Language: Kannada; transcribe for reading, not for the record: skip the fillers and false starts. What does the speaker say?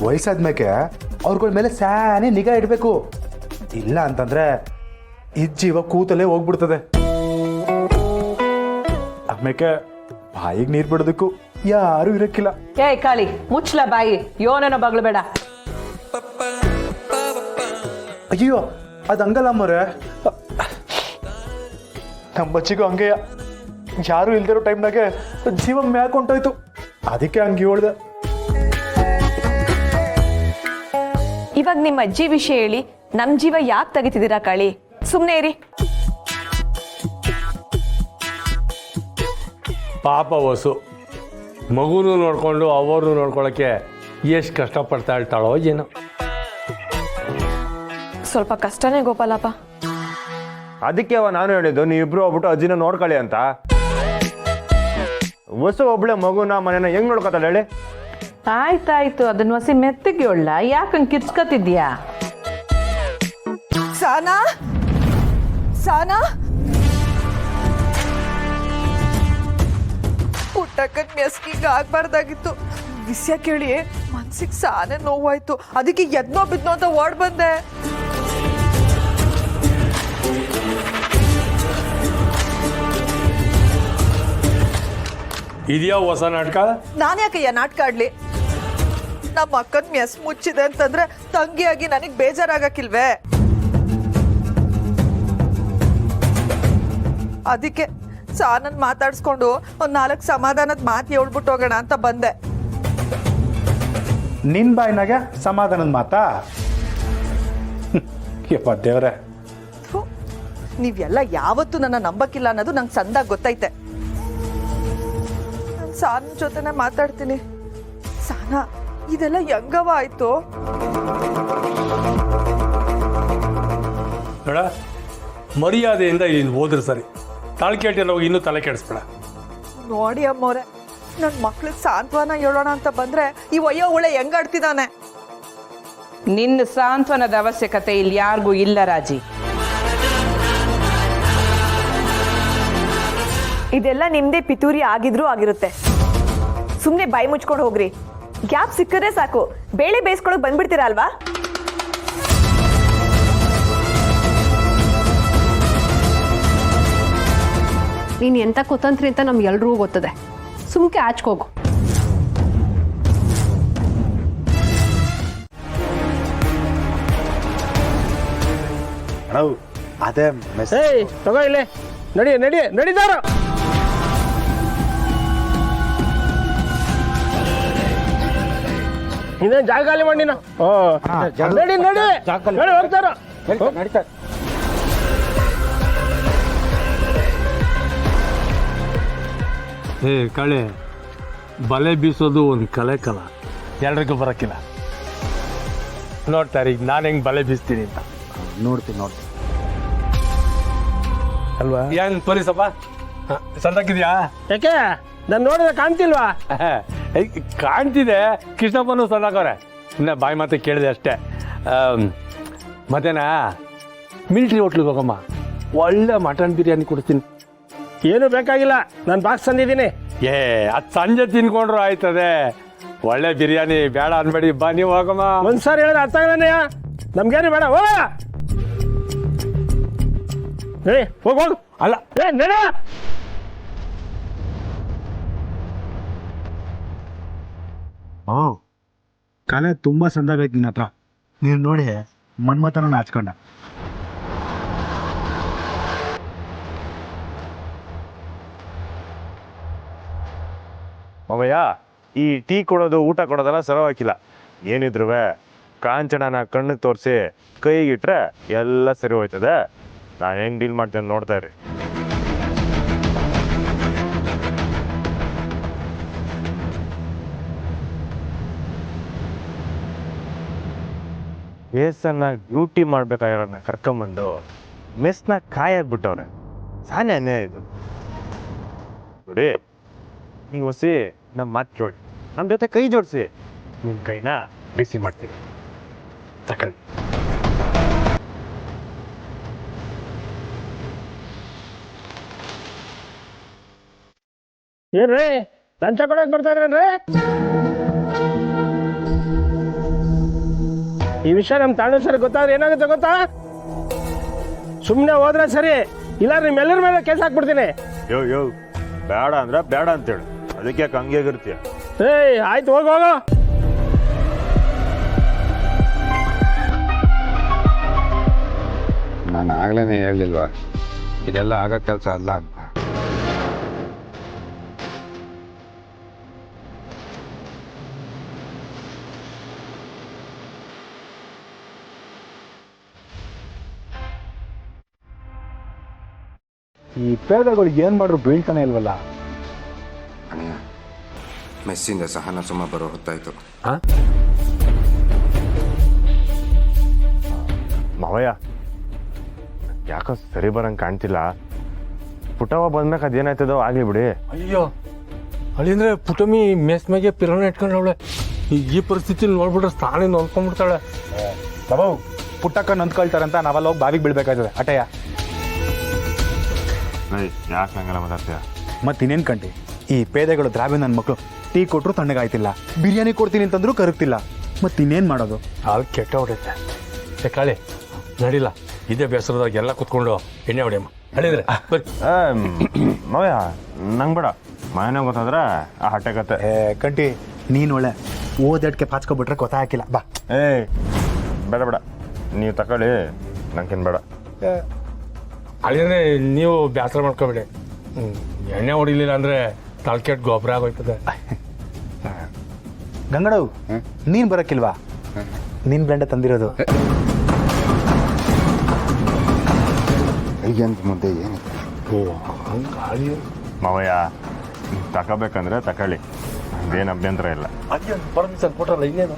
ವಯಸ್ಸಾದ್ಮೇಲೆ ಅವ್ರಗಳ ಮೇಲೆ ಸ್ಯಾನೆ ನಿಗಾ ಇಡಬೇಕು. ಇಲ್ಲ ಅಂತಂದ್ರೆ ಇದ್ ಜೀವ ಕೂತಲ್ಲೇ ಹೋಗ್ಬಿಡ್ತದೆ. ಆಮೇಲೆ ಬಾಯಿಗೆ ನೀರು ಬಿಡೋದಕ್ಕೂ ಯಾರು ಇರಕ್ಕಿಲ್ಲ. ಏಯ್ ಕಾಳಿ, ಮುಚ್ಚಲ ಬಾಯಿ, ಯೋನೇನೋ ಬಗ್ಲು ಬೇಡ. ಅಯ್ಯೋ ಅದು ಹಂಗಲ್ಲ ಅಮ್ಮವ್ರೆ, ನಮ್ಮ ಬಚ್ಚಿಗೂ ಹಂಗೆಯ ಯಾರು ಇಲ್ದಿರೋ ಟೈಮ್ನಾಗೆ ಜೀವ ಮ್ಯಾಕ್ ಹೊಂಟೋಯ್ತು. ಅದಕ್ಕೆ ಹಂಗೆ ಹೇಳ್ದೆ. ಇವಾಗ ನಿಮ್ಮ ಅಜ್ಜಿ ವಿಷಯ ಹೇಳಿ ನಮ್ ಜೀವ ಯಾಕೆ ತೆಗಿತಿದ್ದೀರಾ ಕಾಳಿ? ಸುಮ್ನೆ ಇರಿ. ಪಾಪ ವಸು ಮಗುನು ನೋಡ್ಕೊಂಡು ಅವ್ರನ್ನೂ ನೋಡ್ಕೊಳಕ್ಕೆ ಎಷ್ಟು ಕಷ್ಟಪಡ್ತಾ ಇರ್ತಾಳೋ ಏನೋ. ಸ್ವಲ್ಪ ಕಷ್ಟನೇ ಗೋಪಾಲಪ್ಪ. ಅದಕ್ಕೆ ನಾನು ಹೇಳಿದ್ದು ನೀವಿಬ್ರು ಹೋಗ್ಬಿಟ್ಟು ಅಜ್ಜಿನ ನೋಡ್ಕೊಳ್ಳಿ ಅಂತ. ವಸು ಒಬ್ಳೆ ಮಗುನ ಮನೇನ ಹೆಂಗ್ ನೋಡ್ಕೊತಾಳೆ ಹೇಳಿ? ಆಯ್ತಾಯ್ತು, ಅದನ್ನ ಹೊಸಿ ಮೆತ್ತಗೆ ಒಳ್ಳ, ಯಾಕಂಗ್ ಕಿರ್ಚ್ಕತಿದ್ಯಾ? ಸಾನಾ ಸಾನಾ ಪುಟ್ಟಕ್ಕನ್ ಮೆಸ್ಕಿಂಗ್ ಆಗ್ಬಾರ್ದಾಗಿತ್ತು. ವಿಷಯ ಕೇಳಿ ಮನ್ಸಿಗೆ ಸಾನೆ ನೋವಾಯ್ತು. ಅದಕ್ಕೆ ಎದ್ನೋ ಬಿದ್ನೋ ಅಂತ ಓಡ್ ಬಂದೆ. ಇದೆಯಾ ಹೊಸ ನಾಟಕ? ನಾನು ಯಾಕಯ್ಯ ನಾಟಕ ಆಡ್ಲಿ? ನಮ್ಮ ಅಕ್ಕನ್ ಮೆಸ್ ಮುಚ್ಚಿದೆ ಅಂತಂದ್ರೆ ತಂಗಿಯಾಗಿ ನನಗ್ ಬೇಜಾರಾಗಕ್ಕಿಲ್ವೇ? ಅದಕ್ಕೆ ಸಾನನ್ ಮಾತಾಡ್ಸ್ಕೊಂಡು ಒಂದ್ 4 ಸಮಾಧಾನದ ಮಾತು ಹೇಳ್ಬಿಟ್ಟು ಹೋಗೋಣ ಅಂತ ಬಂದೆ. ನಿನ್ ಬಾಯಿನಾಗೆ ಸಮಾಧಾನದ ಮಾತಾ? ಯಪ್ಪ ದೇವ್ರೆ, ನೀವೆಲ್ಲ ಯಾವತ್ತೂ ನನ್ನ ನಂಬಕ್ಕಿಲ್ಲ ಅನ್ನೋದು ನಂಗೆ ಸಂದಾಗ ಗೊತ್ತೈತೆ. ನಾನು ಸಾನನ್ ಜೊತೆನೆ ಮಾತಾಡ್ತೀನಿ. ಸಾನ, ಇದೆಲ್ಲ ಹೆಂಗವ ಆಯ್ತು? ನೋಡ, ಮರ್ಯಾದೆಯಿಂದ ಇಲ್ಲಿ ಹೋದ್ರೆ ಸರಿ. ತಾಳ್ಕೇಟಿಲ್ಲ ಹೋಗಿ ಇನ್ನೂ ತಲೆ ಕೆಡಿಸ್ಬೇಡ. ನೋಡಿ ಅಮ್ಮವ್ರೆ, ನನ್ನ ಮಕ್ಳಿಗೆ ಸಾಂತ್ವನ ಹೇಳೋಣ ಅಂತ ಬಂದ್ರೆ ಈ ಒಯ್ಯೋ ಉಳೆ ಹೆಂಗಾಡ್ತಿದ್ದಾನೆ. ನಿನ್ನ ಸಾಂತ್ವನದ ಅವಶ್ಯಕತೆ ಇಲ್ಲಿ ಯಾರಿಗೂ ಇಲ್ಲ ರಾಜಿ. ಇದೆಲ್ಲ ನಿಮ್ದೇ ಪಿತೂರಿ ಆಗಿದ್ರೂ ಆಗಿರುತ್ತೆ. ಸುಮ್ನೆ ಬಾಯಿ ಮುಚ್ಕೊಂಡು ಹೋಗ್ರಿ. ಗ್ಯಾಪ್ ಸಿಕ್ಕರೆ ಸಾಕು, ಬೇಳೆ ಬೇಯಿಸ್ಕೊಳಕ್ ಬಂದ್ಬಿಡ್ತೀರಾ ಅಲ್ವಾ? ನೀನು ಎಂತ ಕುತಂತ್ರಿ ಅಂತ ನಮ್ಗೆಲ್ರಿಗೂ ಗೊತ್ತದೆ. ಸುಮ್ಕೆ ಆಚ್ಕೋಗು. ಅದೇ ಮೆಸ್ ತಗೋ ಇಲ್ಲಿ ನಡಿ ನಡಿ ನಡಿದಾರ. ಇನ್ನೇನು ಜಾಗ ಖಾಲಿ ಮಾಡಿ ನಡಿ ನಡಿ ನಡಿ ಹೋಗ್ತಾರ. ಏ ಕಳೆ, ಬಲೆ ಬೀಸೋದು ಒಂದು ಕಲೆ ಕಲ, ಎಲ್ರಿಗೂ ಬರೋಕ್ಕಿಲ್ಲ. ನೋಡ್ತಾರೆ ಈಗ ನಾನು ಹೆಂಗೆ ಬಲೆ ಬೀಸ್ತೀನಿ ಅಂತ. ನೋಡ್ತೀನಿ ಅಲ್ವಾ? ಹೆಂಗ್ ತೋರಿಸಪ್ಪ, ಸಂದಾಕಿದ್ಯಾ? ಯಾಕೆ ನಾನು ನೋಡಿದ್ರೆ ಕಾಣ್ತಿಲ್ವಾ? ಕಾಣ್ತಿದೆ. ಕೃಷ್ಣಪ್ಪನೂ ಸಂದಾಕವ್ರೆ. ಇನ್ನ ಬಾಯಿ ಮಾತೆ ಕೇಳಿದೆ ಅಷ್ಟೇ. ಮತ್ತೇನಾ, ಮಿಲ್ಟ್ರಿ ಹೋಟ್ಲಿಗೆ ಹೋಗಮ್ಮ, ಒಳ್ಳೆ ಮಟನ್ ಬಿರಿಯಾನಿ ಕೊಡ್ತೀನಿ. ಏನು ಬೇಕಾಗಿಲ್ಲ, ನಾನು ಬಾಕ್ಸ್ ತಂದಿದ್ದೀನಿ. ಏ, ಅದು ಸಂಜೆ ತಿನ್ಕೊಂಡ್ರು ಆಯ್ತದೆ. ಒಳ್ಳೆ ಬಿರಿಯಾನಿ ಬೇಡ ಅನ್ಬೇಡಿ, ಬಾ ನೀವು ಹೋಗಮ್ಮ. ಒಂದ್ಸಾರಿ ಹೇಳಿದ್ರೆ ಅರ್ಥ ಆಗಲ್ಲ. ನಮ್ಗೇನು ಬೇಡ, ಹೋಗ. ಹೋಗ್ ಹೋಗು. ಅಲ್ಲ ನಡ. ಕಲೆ ತುಂಬಾ ಸಂದಾಗೈತಿ ನಿನ್ನ ಹತ್ರ. ನೀನು ನೋಡಿ ಮನ್ಮಥನ ನಾಚ್ಕೊಂಡ. ಮಾವಯ್ಯ, ಈ ಟೀ ಕೊಡೋದು ಊಟ ಕೊಡೋದೆಲ್ಲ ಸರವಾಗಿಲ್ಲ. ಏನಿದ್ರು ಕಾಂಚನನ ಕಣ್ಣಿಗೆ ತೋರಿಸಿ ಕೈಗಿಟ್ರೆ ಎಲ್ಲ ಸರಿ ಹೋಯ್ತದೆ. ನಾನು ಹೆಂಗೆ ಡೀಲ್ ಮಾಡ್ತೇನೆ ನೋಡ್ತಾ ಇರಿ. ಮೆಸ್ಸನ್ನ ಡ್ಯೂಟಿ ಮಾಡ್ಬೇಕಾಗಿರೋನ್ನ ಕರ್ಕೊಂಬಂದು ಮೆಸ್ನ ಕಾಯಾಗ್ಬಿಟ್ಟವ್ರೆ. ಸಾನೆ ಅನ್ಯಾಯ ಇದು ನೋಡಿ. ನೀವು ಹೊಸಿ ನಮ್ಮ ಮಾತು ಕೇಳಿ, ನಮ್ಮ ಜೊತೆ ಕೈ ಜೋಡಿಸಿ, ನಿಮ್ಮ ಕೈನ ಬಿಸಿ ಮಾಡ್ತೀವಿ. ತಗೊಳ್ಳಿ. ಏನ್ರಿ ಲಂಚ ಕೊಡಕ್ ಬರ್ತಾ ಇದ್ರೇನ್ರಿ? ಈ ವಿಷಯ ನಮ್ಮ ತಾಂಡ ಸರಿ ಗೊತ್ತಾದ್ರೆ ಏನಾಗುತ್ತೆ ಗೊತ್ತಾ? ಸುಮ್ಮನೆ ಹೋದ್ರೆ ಸರಿ, ಇಲ್ಲ ನಿಮ್ಮೆಲ್ಲರ ಮೇಲೆ ಕೇಸ್ ಹಾಕ್ಬಿಡ್ತೀನಿ. ಯೋ ಬೇಡ ಅಂದ್ರೆ ಬೇಡ ಅಂತೇಳು, ಅದಕ್ಕೆ ಯಾಕೆ ಹಂಗೆ ಆಗಿರ್ತೀಯ? ಏಯ್ ಆಯ್ತು, ಹೋಗೋ. ನಾನು ಆಗ್ಲೇ ಹೇಳಿಲ್ವಾ ಇದೆಲ್ಲ ಆಗೋ ಕೆಲಸ ಅಲ್ಲ ಅಂತ. ಈ ಪೇದಗಳಿಗೆ ಏನು ಮಾಡ್ರು ಬೀಳ್ತಾನೆ ಇಲ್ವಲ್ಲ. ಅಣ್ಣಯ್ಯ, ಮೆಸ್ಸಿಂದ ಸಹನ ಸುಮ್ಮ ಬರೋ ಹೊತ್ತಾಯ್ತು. ಮಾವಯ್ಯ ಯಾಕೋ ಸರಿ ಬರಂಗೆ ಕಾಣ್ತಿಲ್ಲ. ಪುಟವ ಬಂದ್ಮ್ಯಾಕ ಅದೇನಾಯ್ತದೋ ಆಗ್ಲಿ ಬಿಡಿ. ಅಯ್ಯೋ ಅಲ್ಲಿಂದ್ರೆ ಪುಟಮಿ ಮೆಸ್ ಮ್ಯಾಗೆ ಪಿರೋನ ಇಟ್ಕೊಂಡವಳೆ. ಈ ಪರಿಸ್ಥಿತಿ ನೋಡ್ಬಿಟ್ರೆ ಸ್ಥಾನ ನೋಡ್ಕೊಂಡ್ಬಿಡ್ತಾಳೆ. ಬಾಬು ಪುಟ್ಟಕ್ಕ ನೊಂದ್ಕೊಳ್ತಾರಂತ ನಾವೆಲ್ಲ ಹೋಗಿ ಬಾವಿಗೆ ಬೀಳ್ಬೇಕಾಯ್ತದೆ ಅಟಯ್ಯ. ಯಾಕೆ ಹಂಗೆಲ್ಲ ಮಾತಾಡ್ತೀಯ? ಮತ್ತಿನ್ನೇನು ಕಂಡು ಈ ಪೇದೆಗಳು ದ್ರಾವಿ ನನ್ನ ಮಕ್ಕಳು ಟೀ ಕೊಟ್ಟರು ತಣ್ಣಗಾಯ್ತಿಲ್ಲ, ಬಿರಿಯಾನಿ ಕೊಡ್ತೀನಿ ಅಂತಂದ್ರೂ ಕರಗ್ತಿಲ್ಲ. ಮತ್ತಿನ್ನೇನು ಮಾಡೋದು? ಹಾಲು ಕೆಟ್ಟ ಹೊಡೆಯುತ್ತೆ. ಕಾಳಿ ನಡಿಲ್ಲ, ಇದೇ ಬೇಸರದಾಗ ಎಲ್ಲ ಕುತ್ಕೊಂಡು ಎಣ್ಣೆ ಹೊಡೆಯಮ್ಮ. ಹೇಳಿದ್ರೆ ಮಾವಯ್ಯ ನಂಗೆ ಬೇಡ, ಮನೆ ಗೊತ್ತಾದ್ರೆ ಆ ಹಟ್ಟೆ ಕತೆ. ಕಂಟಿ ನೀನು ಒಳ್ಳೆ ಓದಡ್ಕೆ ಪಾಚ್ಕೊಬಿಟ್ರೆ ಗೊತ್ತಾಗಿಲ್ಲ. ಬಾ ಬೇಡ ನೀವು ತಗೊಳ್ಳಿ, ನಂಗೇನು ಬೇಡ. ಅಲ್ಲಿಂದ್ರೆ ನೀವು ಬೇಸರ ಮಾಡ್ಕೊಬೇಡಿ. ಎಣ್ಣೆ ಹೊಡಿಲಿಲ್ಲ ಅಂದರೆ ತಲೆಕೆಟ್ಟು ಗೊಬ್ಬರ ಆಗೋಯ್ತದೆ. ಗಂಗಡವು ನೀನು ಬರೋಕ್ಕಿಲ್ವಾ? ನಿನ್ನ ಬ್ಲೆಂಡ ತಂದಿರೋದು. ಈಗಂತ ಮುಂದೆ ಏನಿದೆ? ಮಾವಯ್ಯ ತಗೋಬೇಕಂದ್ರೆ ತಗೊಳ್ಳಿ, ಅದೇನು ಅಭ್ಯಂತರ ಇಲ್ಲ. ಪರ್ಮಿಷನ್ ಕೊಟ್ರಲ್ಲ ಇನ್ನೇನು.